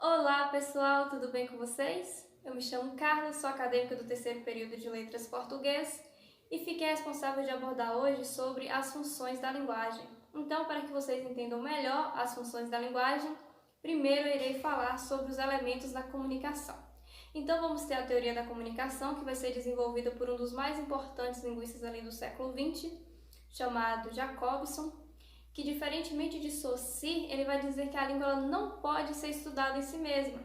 Olá pessoal, tudo bem com vocês? Eu me chamo Carla, sou acadêmica do terceiro período de Letras Português e fiquei responsável de abordar hoje sobre as funções da linguagem. Então, para que vocês entendam melhor as funções da linguagem, primeiro eu irei falar sobre os elementos da comunicação. Então, vamos ter a teoria da comunicação, que vai ser desenvolvida por um dos mais importantes linguistas ali do século XX, chamado Jacobson, que diferentemente de Saussure, ele vai dizer que a língua ela não pode ser estudada em si mesma.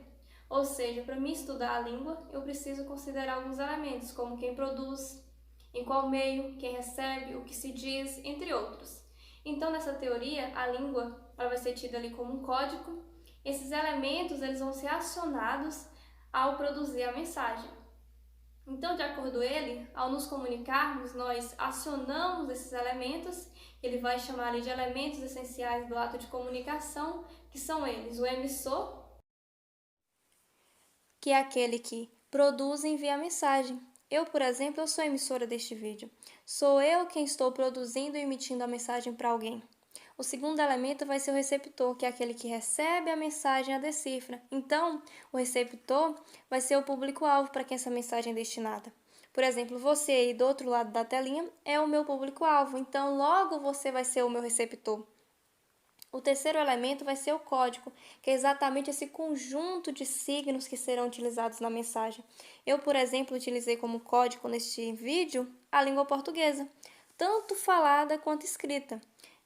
Ou seja, para mim estudar a língua, eu preciso considerar alguns elementos, como quem produz, em qual meio, quem recebe, o que se diz, entre outros. Então, nessa teoria, a língua ela vai ser tida ali como um código. Esses elementos eles vão ser acionados ao produzir a mensagem. Então, de acordo com ele, ao nos comunicarmos, nós acionamos esses elementos, ele vai chamar ali de elementos essenciais do ato de comunicação, que são eles, o emissor, que é aquele que produz e envia a mensagem. Eu, por exemplo, eu sou a emissora deste vídeo. Sou eu quem estou produzindo e emitindo a mensagem para alguém. O segundo elemento vai ser o receptor, que é aquele que recebe a mensagem e a decifra. Então, o receptor vai ser o público-alvo para quem essa mensagem é destinada. Por exemplo, você aí do outro lado da telinha é o meu público-alvo, então logo você vai ser o meu receptor. O terceiro elemento vai ser o código, que é exatamente esse conjunto de signos que serão utilizados na mensagem. Eu, por exemplo, utilizei como código neste vídeo a língua portuguesa, tanto falada quanto escrita.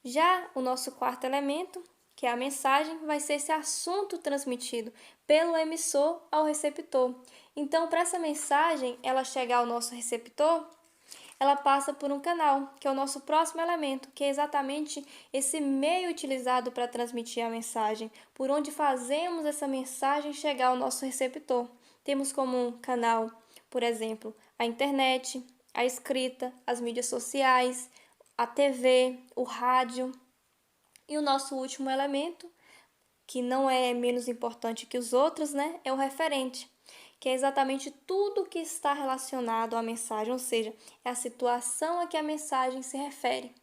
Já o nosso quarto elemento, que é a mensagem, vai ser esse assunto transmitido pelo emissor ao receptor. Então, para essa mensagem ela chegar ao nosso receptor, ela passa por um canal, que é o nosso próximo elemento, que é exatamente esse meio utilizado para transmitir a mensagem, por onde fazemos essa mensagem chegar ao nosso receptor. Temos como um canal, por exemplo, a internet, a escrita, as mídias sociais, a TV, o rádio. E o nosso último elemento, que não é menos importante que os outros, né, é o referente, que é exatamente tudo que está relacionado à mensagem, ou seja, é a situação a que a mensagem se refere.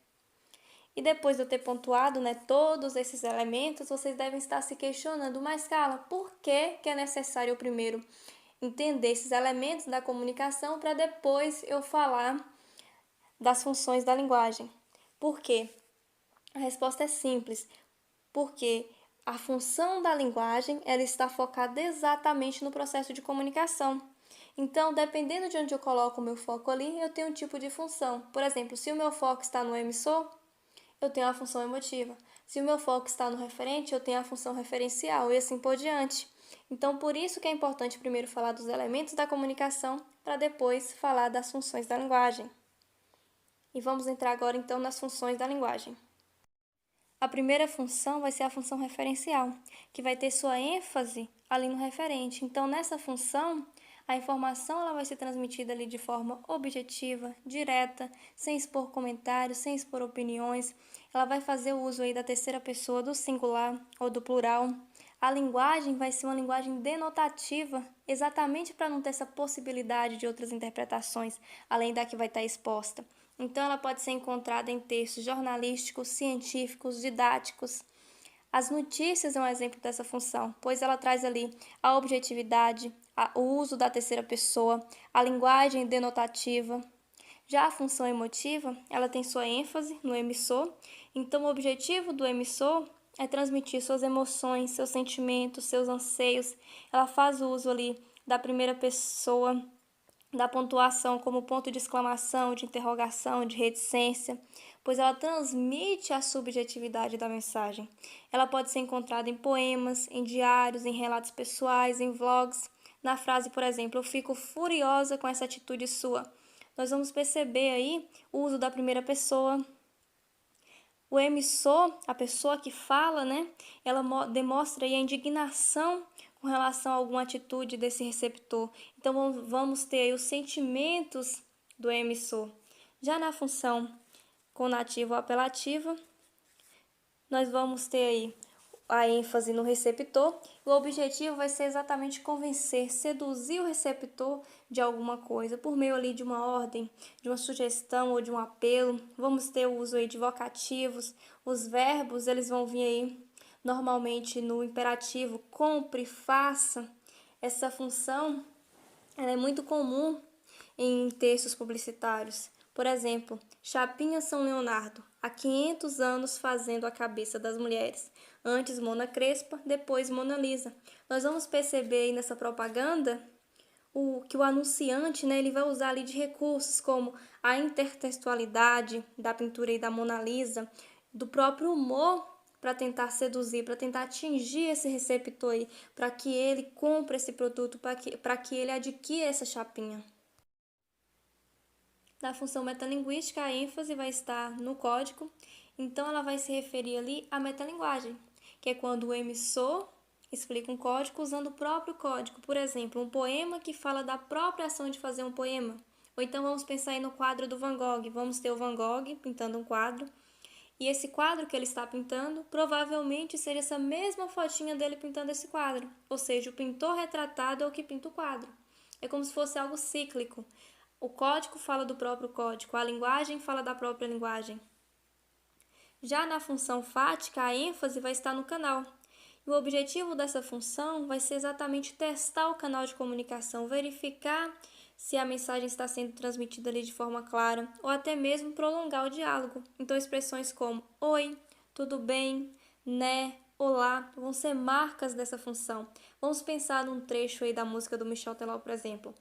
E depois de eu ter pontuado, né, todos esses elementos, vocês devem estar se questionando, mas Carla, por que é necessário eu primeiro entender esses elementos da comunicação para depois eu falar das funções da linguagem? Por quê? A resposta é simples, porque a função da linguagem ela está focada exatamente no processo de comunicação. Então, dependendo de onde eu coloco o meu foco ali, eu tenho um tipo de função. Por exemplo, se o meu foco está no emissor, eu tenho a função emotiva. Se o meu foco está no referente, eu tenho a função referencial e assim por diante. Então, por isso que é importante primeiro falar dos elementos da comunicação para depois falar das funções da linguagem. E vamos entrar agora então nas funções da linguagem. A primeira função vai ser a função referencial, que vai ter sua ênfase ali no referente. Então, nessa função, a informação ela vai ser transmitida ali de forma objetiva, direta, sem expor comentários, sem expor opiniões. Ela vai fazer o uso aí da terceira pessoa do singular ou do plural. A linguagem vai ser uma linguagem denotativa, exatamente para não ter essa possibilidade de outras interpretações, além da que vai estar exposta. Então, ela pode ser encontrada em textos jornalísticos, científicos, didáticos. As notícias é um exemplo dessa função, pois ela traz ali a objetividade, o uso da terceira pessoa, a linguagem denotativa. Já a função emotiva, ela tem sua ênfase no emissor, então o objetivo do emissor é transmitir suas emoções, seus sentimentos, seus anseios. Ela faz o uso ali da primeira pessoa, da pontuação como ponto de exclamação, de interrogação, de reticência, pois ela transmite a subjetividade da mensagem. Ela pode ser encontrada em poemas, em diários, em relatos pessoais, em vlogs. Na frase, por exemplo, eu fico furiosa com essa atitude sua. Nós vamos perceber aí o uso da primeira pessoa. O emissor, a pessoa que fala, né, ela demonstra aí a indignação com relação a alguma atitude desse receptor. Então, vamos ter aí os sentimentos do emissor. Já na função conativa ou apelativa, nós vamos ter aí a ênfase no receptor. O objetivo vai ser exatamente convencer, seduzir o receptor de alguma coisa, por meio ali de uma ordem, de uma sugestão ou de um apelo. Vamos ter o uso aí de vocativos, os verbos, eles vão vir aí normalmente no imperativo compre, faça, essa função ela é muito comum em textos publicitários. Por exemplo, Chapinha São Leonardo, há 500 anos fazendo a cabeça das mulheres. Antes Mona Crespa, depois Mona Lisa. Nós vamos perceber aí nessa propaganda que o anunciante, né, ele vai usar ali de recursos como a intertextualidade da pintura aí da Mona Lisa, do próprio humor para tentar seduzir, para tentar atingir esse receptor aí, para que ele compre esse produto, para que ele adquira essa chapinha. Na função metalinguística, a ênfase vai estar no código, então ela vai se referir ali à metalinguagem, que é quando o emissor explica um código usando o próprio código. Por exemplo, um poema que fala da própria ação de fazer um poema. Ou então vamos pensar aí no quadro do Van Gogh. Vamos ter o Van Gogh pintando um quadro. E esse quadro que ele está pintando, provavelmente seria essa mesma fotinha dele pintando esse quadro. Ou seja, o pintor retratado é o que pinta o quadro. É como se fosse algo cíclico. O código fala do próprio código, a linguagem fala da própria linguagem. Já na função fática, a ênfase vai estar no canal. E o objetivo dessa função vai ser exatamente testar o canal de comunicação, verificar se a mensagem está sendo transmitida ali de forma clara, ou até mesmo prolongar o diálogo. Então, expressões como oi, tudo bem, né, olá, vão ser marcas dessa função. Vamos pensar num trecho aí da música do Michel Teló, por exemplo.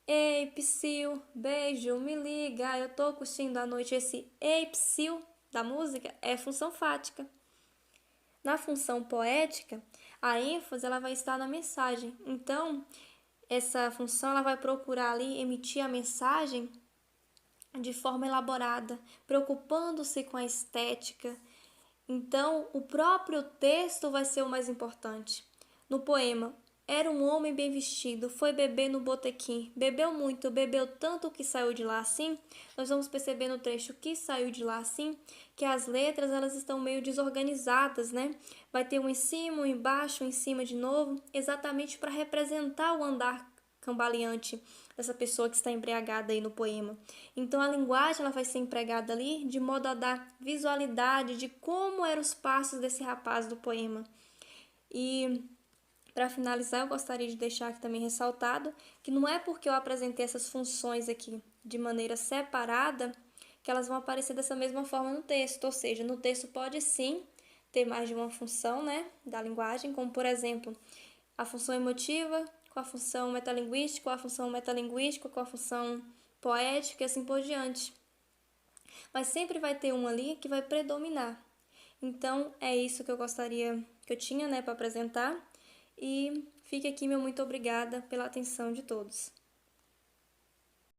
Ei, psiu, beijo, me liga, eu tô curtindo a noite. Esse ei, psiu da música é função fática. Na função poética, a ênfase ela vai estar na mensagem. Então, essa função ela vai procurar ali emitir a mensagem de forma elaborada, preocupando-se com a estética. Então, o próprio texto vai ser o mais importante. No poema, era um homem bem vestido, foi beber no botequim, bebeu muito, bebeu tanto que saiu de lá assim. Nós vamos perceber no trecho que saiu de lá assim, que as letras elas estão meio desorganizadas, né? Vai ter um em cima, um embaixo, um em cima de novo, exatamente para representar o andar cambaleante dessa pessoa que está embriagada aí no poema. Então a linguagem ela vai ser empregada ali de modo a dar visualidade de como eram os passos desse rapaz do poema. E para finalizar, eu gostaria de deixar aqui também ressaltado que não é porque eu apresentei essas funções aqui de maneira separada que elas vão aparecer dessa mesma forma no texto. Ou seja, no texto pode sim ter mais de uma função, né, da linguagem, como por exemplo, a função emotiva com a função metalinguística, com a função metalinguística, com a função poética e assim por diante. Mas sempre vai ter um ali que vai predominar. Então, é isso que eu tinha, né, para apresentar. E fique aqui meu muito obrigada pela atenção de todos.